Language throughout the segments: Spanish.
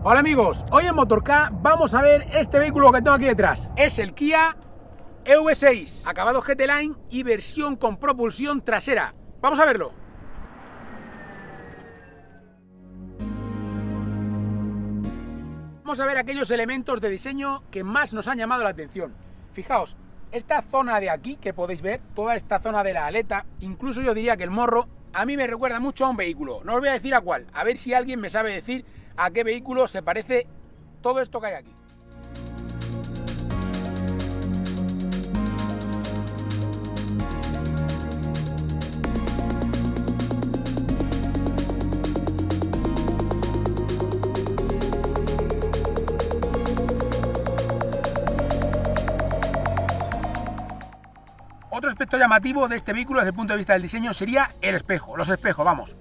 Hola amigos, hoy en Motork vamos a ver este vehículo que tengo aquí detrás. Es el Kia EV6, acabado GT Line y versión con propulsión trasera. Vamos a verlo. Vamos a ver aquellos elementos de diseño que más nos han llamado la atención. Fijaos, esta zona de aquí que podéis ver, toda esta zona de la aleta, incluso yo diría que el morro, a mí me recuerda mucho a un vehículo. No os voy a decir a cuál, a ver si alguien me sabe decir a qué vehículo se parece todo esto que hay aquí. Otro aspecto llamativo de este vehículo desde el punto de vista del diseño sería el espejo, los espejos, vamos.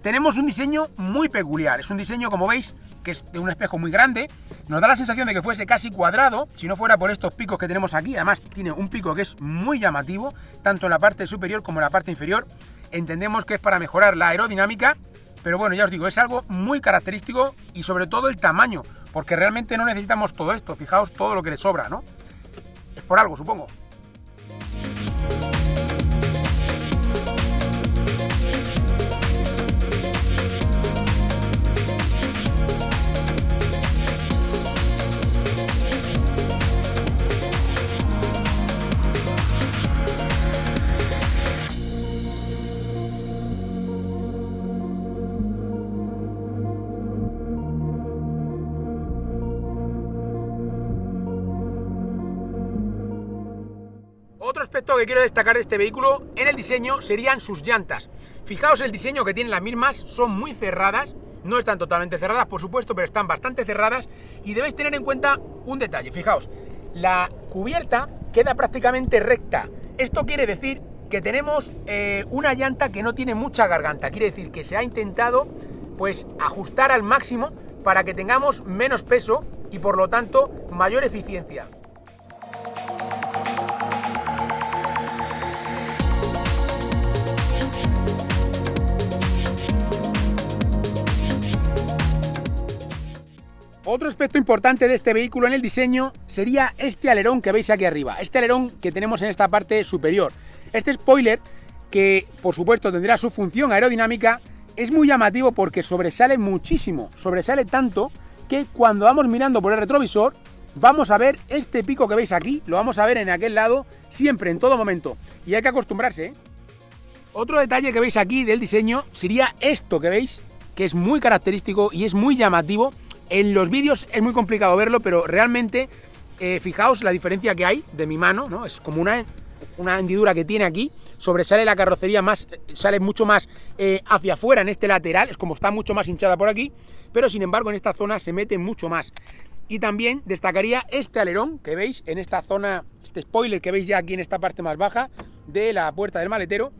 Tenemos un diseño muy peculiar, es un diseño, como veis, que es de un espejo muy grande, nos da la sensación de que fuese casi cuadrado, si no fuera por estos picos que tenemos aquí. Además tiene un pico que es muy llamativo, tanto en la parte superior como en la parte inferior. Entendemos que es para mejorar la aerodinámica, pero bueno, ya os digo, es algo muy característico y sobre todo el tamaño, porque realmente no necesitamos todo esto, fijaos todo lo que le sobra, ¿no? Es por algo, supongo. Otro aspecto que quiero destacar de este vehículo en el diseño serían sus llantas. Fijaos el diseño que tienen las mismas, son muy cerradas, no están totalmente cerradas por supuesto, pero están bastante cerradas y debéis tener en cuenta un detalle. Fijaos, la cubierta queda prácticamente recta. Esto quiere decir que tenemos una llanta que no tiene mucha garganta, quiere decir que se ha intentado pues ajustar al máximo para que tengamos menos peso y por lo tanto mayor eficiencia. Otro aspecto importante de este vehículo en el diseño sería este alerón que veis aquí arriba, este alerón que tenemos en esta parte superior. Este spoiler, que por supuesto tendrá su función aerodinámica, es muy llamativo porque sobresale muchísimo, sobresale tanto que cuando vamos mirando por el retrovisor vamos a ver este pico que veis aquí, lo vamos a ver en aquel lado siempre, en todo momento, y hay que acostumbrarse, ¿eh? Otro detalle que veis aquí del diseño sería esto que veis, que es muy característico y es muy llamativo. En los vídeos es muy complicado verlo, pero realmente fijaos la diferencia que hay de mi mano, ¿no? Es como una hendidura que tiene aquí, sobresale la carrocería más, sale mucho más hacia afuera en este lateral, es como está mucho más hinchada por aquí, pero sin embargo en esta zona se mete mucho más. Y también destacaría este alerón que veis en esta zona, este spoiler que veis ya aquí en esta parte más baja de la puerta del maletero.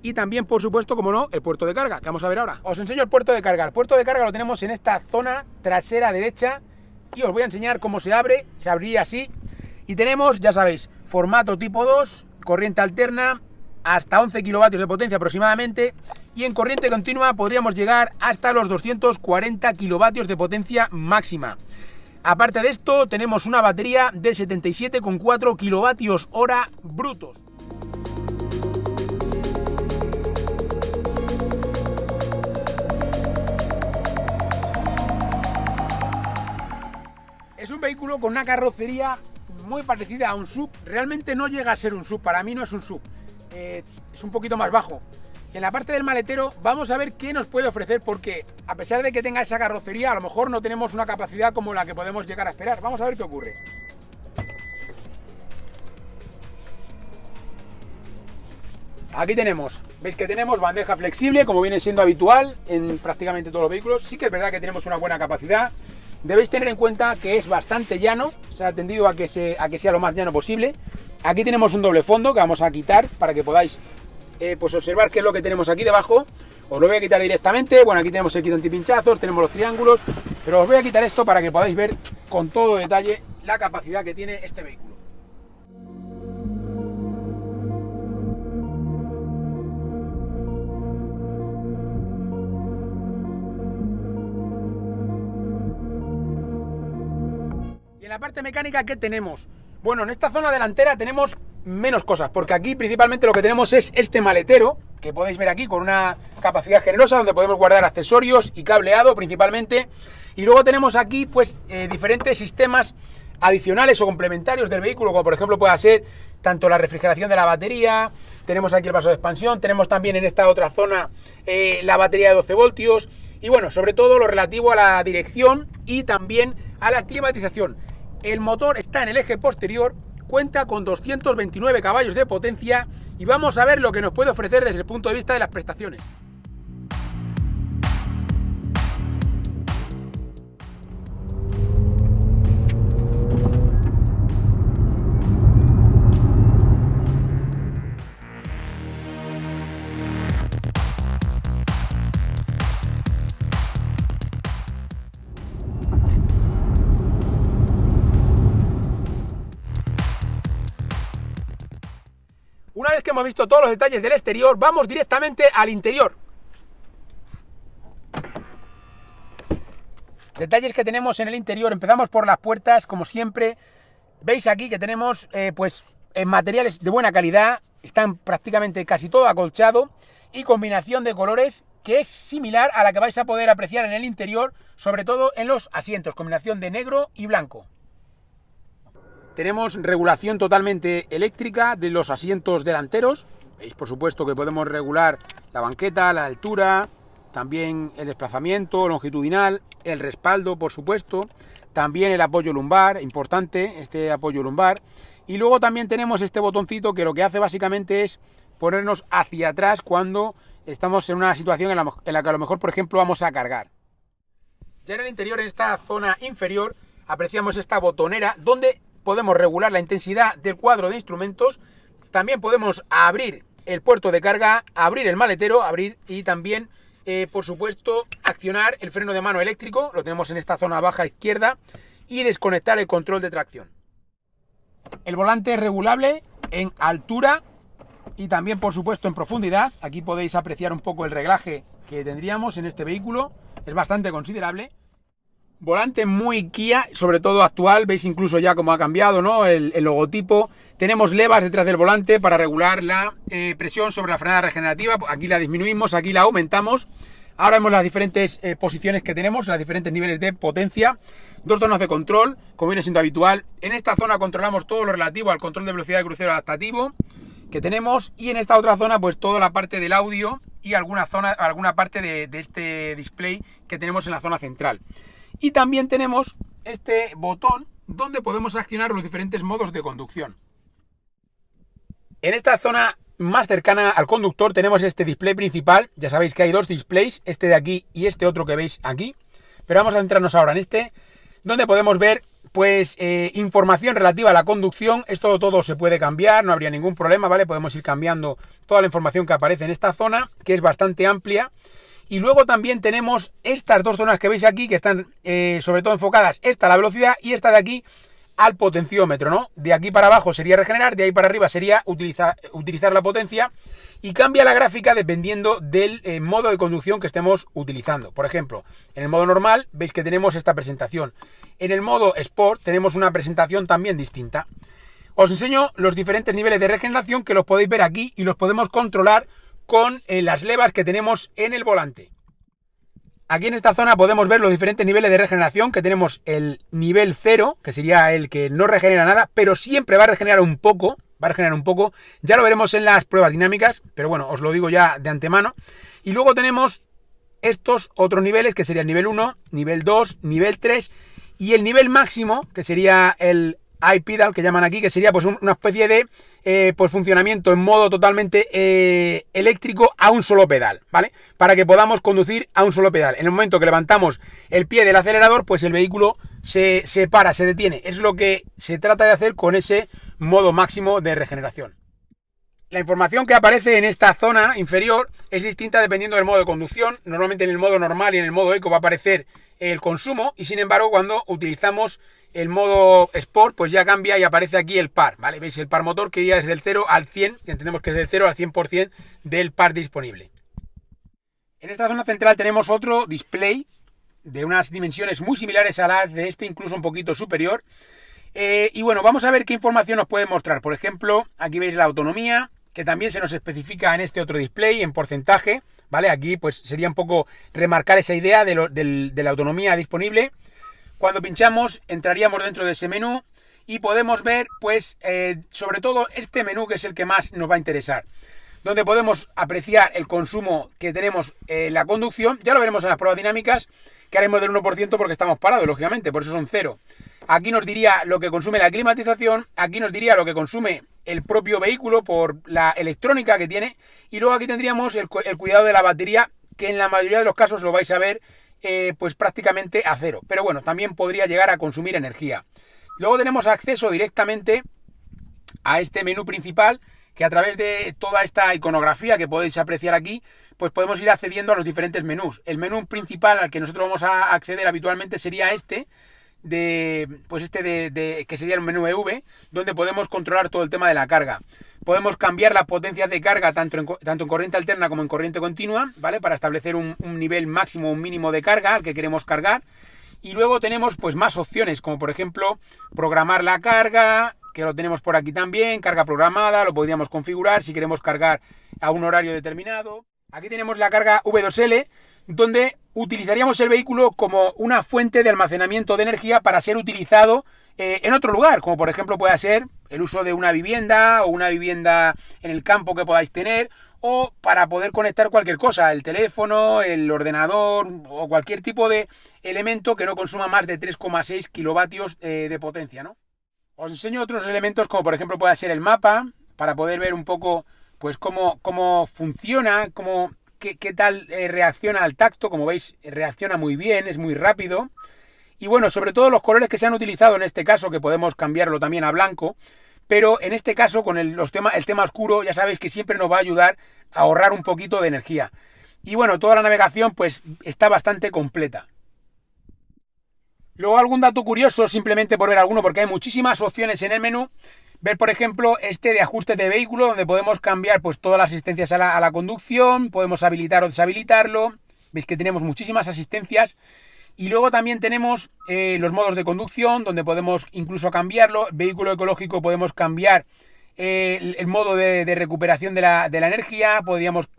Y también, por supuesto, como no, el puerto de carga, que vamos a ver ahora. Os enseño el puerto de carga. El puerto de carga lo tenemos en esta zona trasera derecha y os voy a enseñar cómo se abre. Se abriría así. Y tenemos, ya sabéis, formato tipo 2, corriente alterna, hasta 11 kilovatios de potencia aproximadamente. Y en corriente continua podríamos llegar hasta los 240 kilovatios de potencia máxima. Aparte de esto, tenemos una batería de 77,4 kilovatios hora brutos. Es un vehículo con una carrocería muy parecida a un SUV. Realmente no llega a ser un SUV, para mí no es un SUV. Es un poquito más bajo. En la parte del maletero vamos a ver qué nos puede ofrecer, porque a pesar de que tenga esa carrocería, a lo mejor no tenemos una capacidad como la que podemos llegar a esperar. Vamos a ver qué ocurre. Aquí tenemos, veis que tenemos bandeja flexible, como viene siendo habitual en prácticamente todos los vehículos. Sí que es verdad que tenemos una buena capacidad. Debéis tener en cuenta que es bastante llano, se ha tendido a que sea lo más llano posible. Aquí tenemos un doble fondo que vamos a quitar para que podáis pues observar qué es lo que tenemos aquí debajo. Os lo voy a quitar directamente. Bueno, aquí tenemos el kit antipinchazos, tenemos los triángulos, pero os voy a quitar esto para que podáis ver con todo detalle la capacidad que tiene este vehículo. Y en la parte mecánica, ¿qué tenemos? Bueno, en esta zona delantera tenemos menos cosas, porque aquí principalmente lo que tenemos es este maletero, que podéis ver aquí con una capacidad generosa, donde podemos guardar accesorios y cableado principalmente. Y luego tenemos aquí pues diferentes sistemas adicionales o complementarios del vehículo, como por ejemplo puede ser tanto la refrigeración de la batería, tenemos aquí el vaso de expansión, tenemos también en esta otra zona la batería de 12 voltios y bueno, sobre todo lo relativo a la dirección y también a la climatización. El motor está en el eje posterior, cuenta con 229 caballos de potencia y vamos a ver lo que nos puede ofrecer desde el punto de vista de las prestaciones. Una vez que hemos visto todos los detalles del exterior, vamos directamente al interior. Detalles que tenemos en el interior, empezamos por las puertas, como siempre. Veis aquí que tenemos pues materiales de buena calidad, están prácticamente casi todo acolchado y combinación de colores que es similar a la que vais a poder apreciar en el interior, sobre todo en los asientos, combinación de negro y blanco. Tenemos regulación totalmente eléctrica de los asientos delanteros. Veis, por supuesto, que podemos regular la banqueta, la altura, también el desplazamiento longitudinal, el respaldo, por supuesto, también el apoyo lumbar, importante este apoyo lumbar. Y luego también tenemos este botoncito que lo que hace básicamente es ponernos hacia atrás cuando estamos en una situación en la que a lo mejor, por ejemplo, vamos a cargar. Ya en el interior, en esta zona inferior, apreciamos esta botonera donde podemos regular la intensidad del cuadro de instrumentos, también podemos abrir el puerto de carga, abrir el maletero, abrir y también, por supuesto, accionar el freno de mano eléctrico, lo tenemos en esta zona baja izquierda, y desconectar el control de tracción. El volante es regulable en altura y también, por supuesto, en profundidad. Aquí podéis apreciar un poco el reglaje que tendríamos en este vehículo, es bastante considerable. Volante muy Kia, sobre todo actual, veis incluso ya cómo ha cambiado, ¿no? El logotipo. Tenemos levas detrás del volante para regular la presión sobre la frenada regenerativa. Aquí la disminuimos, aquí la aumentamos. Ahora vemos las diferentes posiciones que tenemos, los diferentes niveles de potencia. Dos zonas de control, como viene siendo habitual. En esta zona controlamos todo lo relativo al control de velocidad de crucero adaptativo que tenemos. Y en esta otra zona, pues toda la parte del audio y alguna parte de este display que tenemos en la zona central. Y también tenemos este botón donde podemos accionar los diferentes modos de conducción. En esta zona más cercana al conductor tenemos este display principal. Ya sabéis que hay dos displays, este de aquí y este otro que veis aquí. Pero vamos a centrarnos ahora en este, donde podemos ver pues información relativa a la conducción. Esto todo se puede cambiar, no habría ningún problema, ¿vale? Podemos ir cambiando toda la información que aparece en esta zona, que es bastante amplia. Y luego también tenemos estas dos zonas que veis aquí, que están sobre todo enfocadas, esta a la velocidad y esta de aquí al potenciómetro, ¿no? De aquí para abajo sería regenerar, de ahí para arriba sería utilizar la potencia, y cambia la gráfica dependiendo del modo de conducción que estemos utilizando. Por ejemplo, en el modo normal veis que tenemos esta presentación. En el modo Sport tenemos una presentación también distinta. Os enseño los diferentes niveles de regeneración que los podéis ver aquí y los podemos controlar con las levas que tenemos en el volante. Aquí en esta zona podemos ver los diferentes niveles de regeneración, que tenemos el nivel 0, que sería el que no regenera nada, pero siempre va a regenerar un poco, ya lo veremos en las pruebas dinámicas, pero bueno, os lo digo ya de antemano. Y luego tenemos estos otros niveles, que sería el nivel 1, nivel 2, nivel 3, y el nivel máximo, que sería el iPedal, que llaman aquí, que sería pues una especie de pues funcionamiento en modo totalmente eléctrico a un solo pedal, ¿vale? Para que podamos conducir a un solo pedal. En el momento que levantamos el pie del acelerador, pues el vehículo se para, se detiene. Es lo que se trata de hacer con ese modo máximo de regeneración. La información que aparece en esta zona inferior es distinta dependiendo del modo de conducción. Normalmente en el modo normal y en el modo eco va a aparecer el consumo, y sin embargo cuando utilizamos el modo Sport pues ya cambia y aparece aquí el par, ¿vale? Veis el par motor que iría desde el 0 al 100, y entendemos que es del 0 al 100% del par disponible. En esta zona central tenemos otro display de unas dimensiones muy similares a las de este, incluso un poquito superior. Y bueno, vamos a ver qué información nos puede mostrar. Por ejemplo, aquí veis la autonomía, que también se nos especifica en este otro display, en porcentaje, ¿vale? Aquí pues sería un poco remarcar esa idea de la autonomía disponible. Cuando pinchamos, entraríamos dentro de ese menú y podemos ver, pues, sobre todo este menú, que es el que más nos va a interesar, donde podemos apreciar el consumo que tenemos en la conducción. Ya lo veremos en las pruebas dinámicas, que haremos del 1% porque estamos parados, lógicamente, por eso son 0. Aquí nos diría lo que consume la climatización, aquí nos diría lo que consume el propio vehículo por la electrónica que tiene, y luego aquí tendríamos el cuidado de la batería, que en la mayoría de los casos lo vais a ver pues prácticamente a 0, pero bueno, también podría llegar a consumir energía. Luego tenemos acceso directamente a este menú principal, que a través de toda esta iconografía que podéis apreciar aquí, pues podemos ir accediendo a los diferentes menús. El menú principal al que nosotros vamos a acceder habitualmente sería este, que sería el menú EV, donde podemos controlar todo el tema de la carga. Podemos cambiar las potencias de carga tanto en corriente alterna como en corriente continua, ¿vale? Para establecer un nivel máximo o un mínimo de carga al que queremos cargar. Y luego tenemos pues más opciones, como por ejemplo programar la carga, que lo tenemos por aquí también, carga programada, lo podríamos configurar si queremos cargar a un horario determinado. Aquí tenemos la carga V2L, donde utilizaríamos el vehículo como una fuente de almacenamiento de energía para ser utilizado en otro lugar, como por ejemplo puede ser el uso de una vivienda o una vivienda en el campo que podáis tener, o para poder conectar cualquier cosa, el teléfono, el ordenador o cualquier tipo de elemento que no consuma más de 3,6 kilovatios de potencia, ¿no? Os enseño otros elementos, como por ejemplo puede ser el mapa, para poder ver un poco pues cómo funciona, qué tal reacciona al tacto. Como veis, reacciona muy bien, es muy rápido. Y bueno, sobre todo los colores que se han utilizado en este caso, que podemos cambiarlo también a blanco, pero en este caso con el tema oscuro, ya sabéis que siempre nos va a ayudar a ahorrar un poquito de energía. Y bueno, toda la navegación pues está bastante completa. Luego algún dato curioso, simplemente por ver alguno, porque hay muchísimas opciones en el menú. Ver, por ejemplo, este de ajuste de vehículo, donde podemos cambiar pues todas las asistencias a la conducción, podemos habilitar o deshabilitarlo. Veis que tenemos muchísimas asistencias. Y luego también tenemos los modos de conducción, donde podemos incluso cambiarlo. Vehículo ecológico, podemos cambiar el modo de recuperación de la energía. Podríamos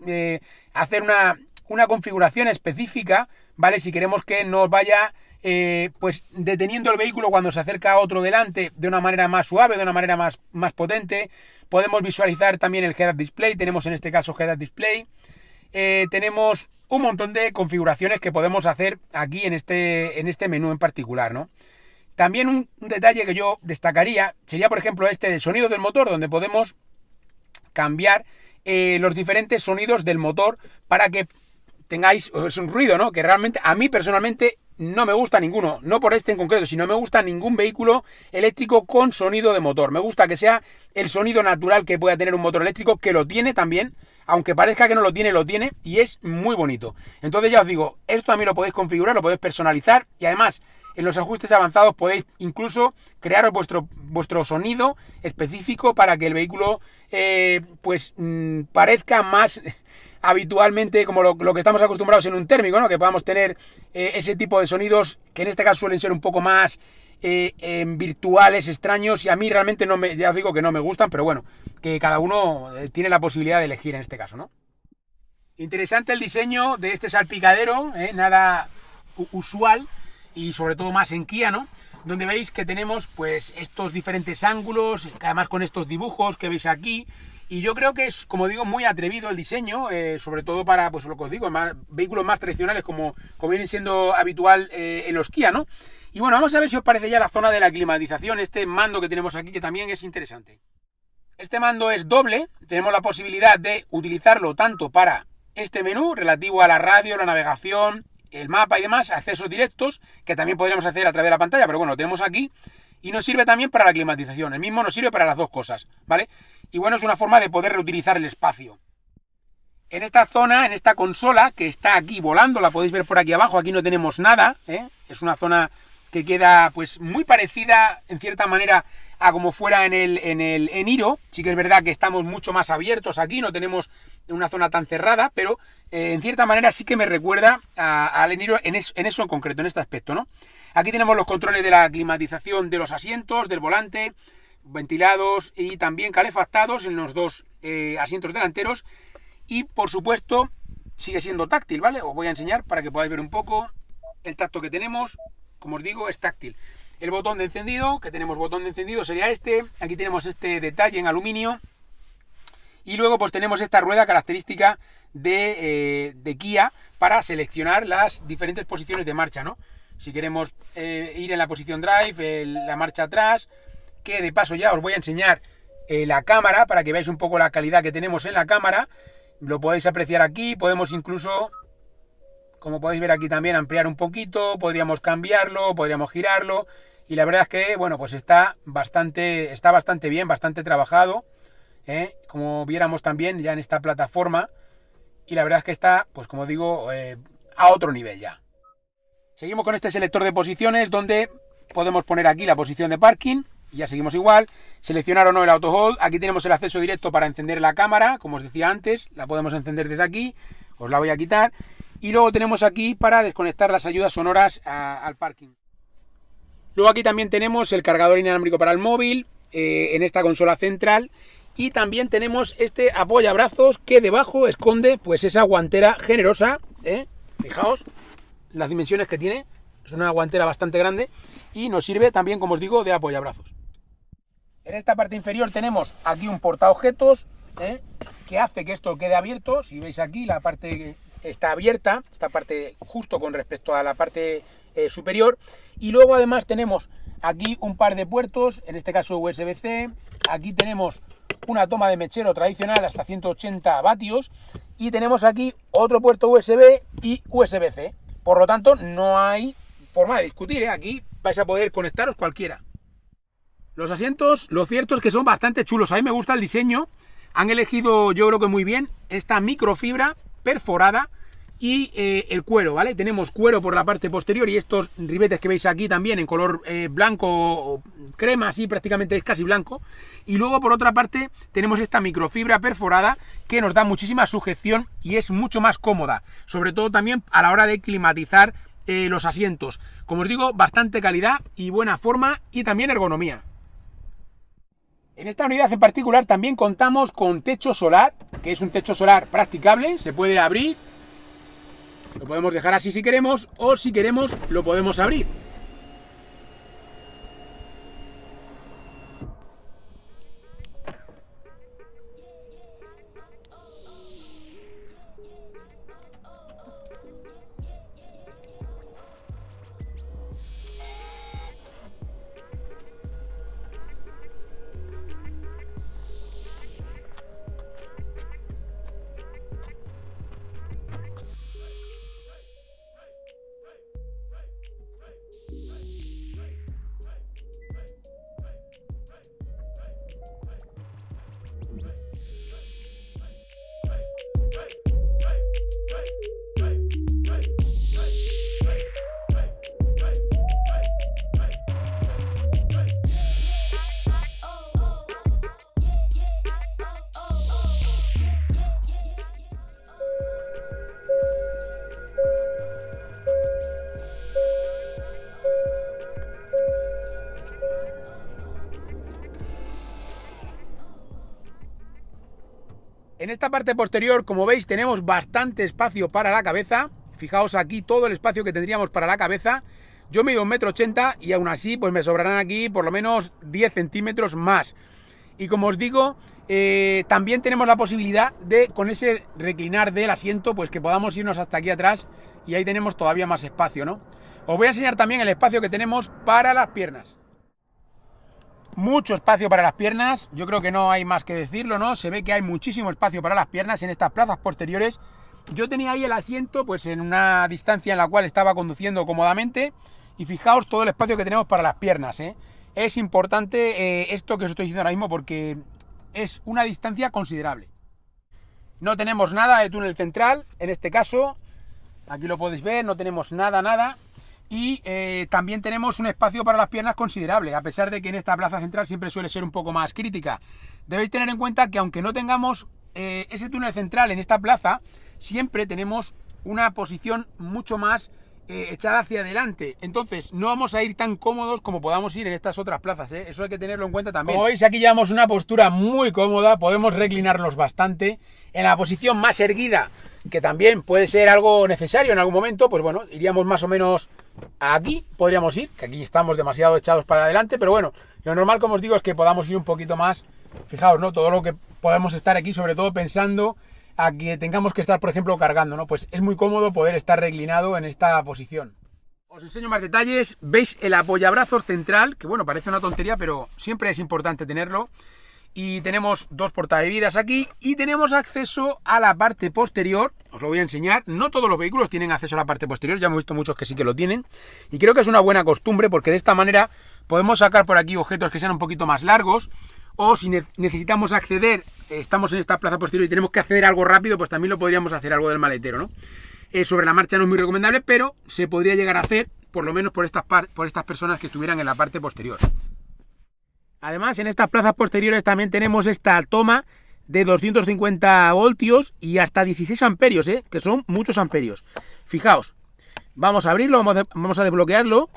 hacer una configuración específica, ¿vale? Si queremos que nos vaya pues deteniendo el vehículo cuando se acerca a otro delante de una manera más suave, de una manera más potente. Podemos visualizar también el Head-Up Display. Tenemos en este caso Head-Up Display. Tenemos un montón de configuraciones que podemos hacer aquí en este menú en particular, ¿no? También un detalle que yo destacaría sería, por ejemplo, este del sonido del motor, donde podemos cambiar los diferentes sonidos del motor para que tengáis un ruido, ¿no? Que realmente a mí personalmente no me gusta ninguno, no por este en concreto, sino me gusta ningún vehículo eléctrico con sonido de motor. Me gusta que sea el sonido natural que pueda tener un motor eléctrico, que lo tiene también, aunque parezca que no lo tiene, y es muy bonito. Entonces ya os digo, esto también lo podéis configurar, lo podéis personalizar, y además en los ajustes avanzados podéis incluso crear vuestro sonido específico para que el vehículo parezca más habitualmente como lo que estamos acostumbrados en un térmico, ¿no? Que podamos tener ese tipo de sonidos que en este caso suelen ser un poco más virtuales, extraños, y a mí realmente ya os digo que no me gustan, pero bueno, que cada uno tiene la posibilidad de elegir en este caso, ¿no? Interesante el diseño de este salpicadero, nada usual, y sobre todo más en Kia, ¿no? Donde veis que tenemos pues estos diferentes ángulos, además con estos dibujos que veis aquí. Y yo creo que es, como digo, muy atrevido el diseño, sobre todo para, pues lo que os digo, vehículos más tradicionales como viene siendo habitual en los Kia, ¿no? Y bueno, vamos a ver si os parece ya la zona de la climatización, este mando que tenemos aquí, que también es interesante. Este mando es doble, tenemos la posibilidad de utilizarlo tanto para este menú relativo a la radio, la navegación, el mapa y demás, accesos directos, que también podríamos hacer a través de la pantalla, pero bueno, lo tenemos aquí. Y nos sirve también para la climatización. El mismo nos sirve para las dos cosas, ¿vale? Y bueno, es una forma de poder reutilizar el espacio. En esta zona, en esta consola, que está aquí volando, la podéis ver por aquí abajo, aquí no tenemos nada, ¿eh? Es una zona que queda pues muy parecida, en cierta manera, a como fuera en Niro. Sí que es verdad que estamos mucho más abiertos aquí, no tenemos una zona tan cerrada, pero en cierta manera sí que me recuerda al Eniro en eso en concreto, en este aspecto, ¿no? Aquí tenemos los controles de la climatización de los asientos, del volante, ventilados y también calefactados en los dos asientos delanteros. Y por supuesto sigue siendo táctil, ¿vale? Os voy a enseñar para que podáis ver un poco el tacto que tenemos. Como os digo, es táctil. El botón de encendido, que tenemos botón de encendido, sería este. Aquí tenemos este detalle en aluminio. Y luego pues tenemos esta rueda característica de Kia para seleccionar las diferentes posiciones de marcha, ¿no? Si queremos ir en la posición drive, la marcha atrás, que de paso ya os voy a enseñar la cámara para que veáis un poco la calidad que tenemos en la cámara. Lo podéis apreciar aquí, podemos incluso, como podéis ver aquí también, ampliar un poquito, podríamos cambiarlo, podríamos girarlo. Y la verdad es que, bueno, pues está bastante bien, bastante trabajado. Como viéramos también ya en esta plataforma, y la verdad es que está, pues como digo, a otro nivel ya. Seguimos con este selector de posiciones donde podemos poner aquí la posición de parking, y ya seguimos igual, seleccionar o no el auto hold. Aquí tenemos el acceso directo para encender la cámara, como os decía antes, la podemos encender desde aquí, os la voy a quitar, y luego tenemos aquí para desconectar las ayudas sonoras al parking. Luego aquí también tenemos el cargador inalámbrico para el móvil, en esta consola central. Y también tenemos este apoyabrazos que debajo esconde pues esa guantera generosa, fijaos las dimensiones que tiene, es una guantera bastante grande y nos sirve también, como os digo, de apoyabrazos. En esta parte inferior tenemos aquí un portaobjetos que hace que esto quede abierto. Si veis aquí, la parte está abierta, esta parte justo con respecto a la parte superior. Y luego además tenemos aquí un par de puertos, en este caso USB-C, aquí tenemos una toma de mechero tradicional hasta 180 vatios y tenemos aquí otro puerto USB y USB-C. Por lo tanto, no hay forma de discutir, aquí vais a poder conectaros cualquiera. Los asientos, lo cierto es que son bastante chulos, a mí me gusta el diseño. Han elegido, yo creo que muy bien, esta microfibra perforada y el cuero, ¿vale? Tenemos cuero por la parte posterior y estos ribetes que veis aquí también en color blanco o crema, así prácticamente es casi blanco. Y luego por otra parte tenemos esta microfibra perforada que nos da muchísima sujeción y es mucho más cómoda, sobre todo también a la hora de climatizar los asientos. Como os digo, bastante calidad y buena forma y también ergonomía. En esta unidad en particular también contamos con techo solar, que es un techo solar practicable, se puede abrir. Lo podemos dejar así si queremos, o si queremos lo podemos abrir. En esta parte posterior, como veis, tenemos bastante espacio para la cabeza. Fijaos aquí todo el espacio que tendríamos para la cabeza. Yo mido 1,80 m y aún así pues me sobrarán aquí por lo menos 10 centímetros más. Y como os digo, también tenemos la posibilidad de, con ese reclinar del asiento, pues que podamos irnos hasta aquí atrás y ahí tenemos todavía más espacio, ¿no? Os voy a enseñar también el espacio que tenemos para las piernas. Mucho espacio para las piernas, yo creo que no hay más que decirlo, ¿no? Se ve que hay muchísimo espacio para las piernas en estas plazas posteriores. Yo tenía ahí el asiento pues en una distancia en la cual estaba conduciendo cómodamente y fijaos todo el espacio que tenemos para las piernas, ¿eh? Es importante esto que os estoy diciendo ahora mismo porque es una distancia considerable. No tenemos nada de túnel central, en este caso, aquí lo podéis ver, no tenemos nada. Y también tenemos un espacio para las piernas considerable, a pesar de que en esta plaza central siempre suele ser un poco más crítica. Debéis tener en cuenta que aunque no tengamos ese túnel central en esta plaza, siempre tenemos una posición mucho más echada hacia adelante. Entonces no vamos a ir tan cómodos como podamos ir en estas otras plazas, ¿eh? Eso hay que tenerlo en cuenta también. Como veis, aquí llevamos una postura muy cómoda, podemos reclinarnos bastante. En la posición más erguida, que también puede ser algo necesario en algún momento, pues bueno, iríamos más o menos aquí, podríamos ir, que aquí estamos demasiado echados para adelante, pero bueno, lo normal, como os digo, es que podamos ir un poquito más. Fijaos, ¿no? Todo lo que podemos estar aquí, sobre todo pensando a que tengamos que estar, por ejemplo, cargando, ¿no? Pues es muy cómodo poder estar reclinado en esta posición. Os enseño más detalles. Veis el apoyabrazos central, que bueno, parece una tontería, pero siempre es importante tenerlo. Y tenemos dos portabebidas aquí y tenemos acceso a la parte posterior. Os lo voy a enseñar. No todos los vehículos tienen acceso a la parte posterior, ya hemos visto muchos que sí que lo tienen. Y creo que es una buena costumbre porque de esta manera podemos sacar por aquí objetos que sean un poquito más largos. O si necesitamos acceder, estamos en esta plaza posterior y tenemos que acceder a algo rápido, pues también lo podríamos hacer, algo del maletero, ¿no? Sobre la marcha no es muy recomendable, pero se podría llegar a hacer, por lo menos por estas personas que estuvieran en la parte posterior. Además, en estas plazas posteriores también tenemos esta toma de 250 voltios y hasta 16 amperios, que son muchos amperios. Fijaos, vamos a abrirlo, vamos a desbloquearlo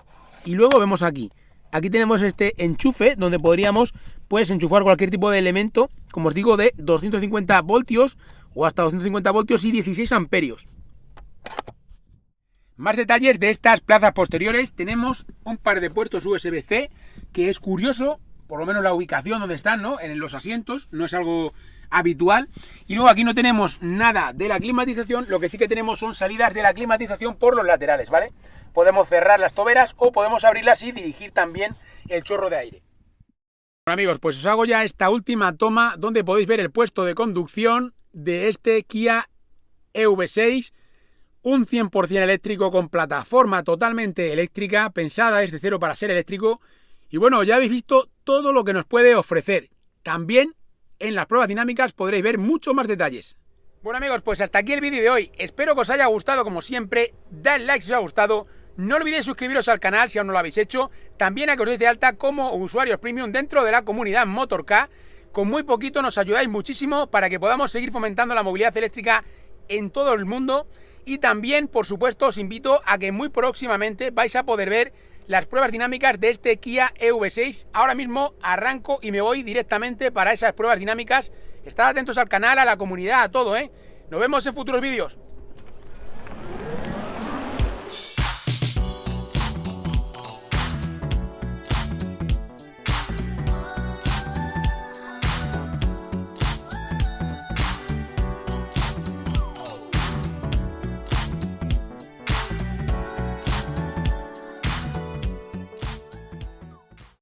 y luego vemos aquí. Aquí tenemos este enchufe donde podríamos pues enchufar cualquier tipo de elemento, como os digo, de 250 voltios o hasta 250 voltios y 16 amperios. Más detalles de estas plazas posteriores. Tenemos un par de puertos USB-C, que es curioso, por lo menos la ubicación donde están, ¿no? En los asientos, no es algo habitual. Y luego aquí no tenemos nada de la climatización, lo que sí que tenemos son salidas de la climatización por los laterales, ¿vale? Podemos cerrar las toberas o podemos abrirlas y dirigir también el chorro de aire. Bueno, amigos, pues os hago ya esta última toma donde podéis ver el puesto de conducción de este Kia EV6, un 100% eléctrico con plataforma totalmente eléctrica, pensada desde cero para ser eléctrico. Y bueno, ya habéis visto todo lo que nos puede ofrecer. También en las pruebas dinámicas podréis ver muchos más detalles. Bueno, amigos, pues hasta aquí el vídeo de hoy. Espero que os haya gustado como siempre. Dad like si os ha gustado. No olvidéis suscribiros al canal si aún no lo habéis hecho. También a que os deis de alta como usuarios premium dentro de la comunidad Motork. Con muy poquito nos ayudáis muchísimo para que podamos seguir fomentando la movilidad eléctrica en todo el mundo. Y también, por supuesto, os invito a que muy próximamente vais a poder ver las pruebas dinámicas de este Kia EV6. Ahora mismo arranco y me voy directamente para esas pruebas dinámicas. Estad atentos al canal, a la comunidad, a todo, ¿eh? Nos vemos en futuros vídeos.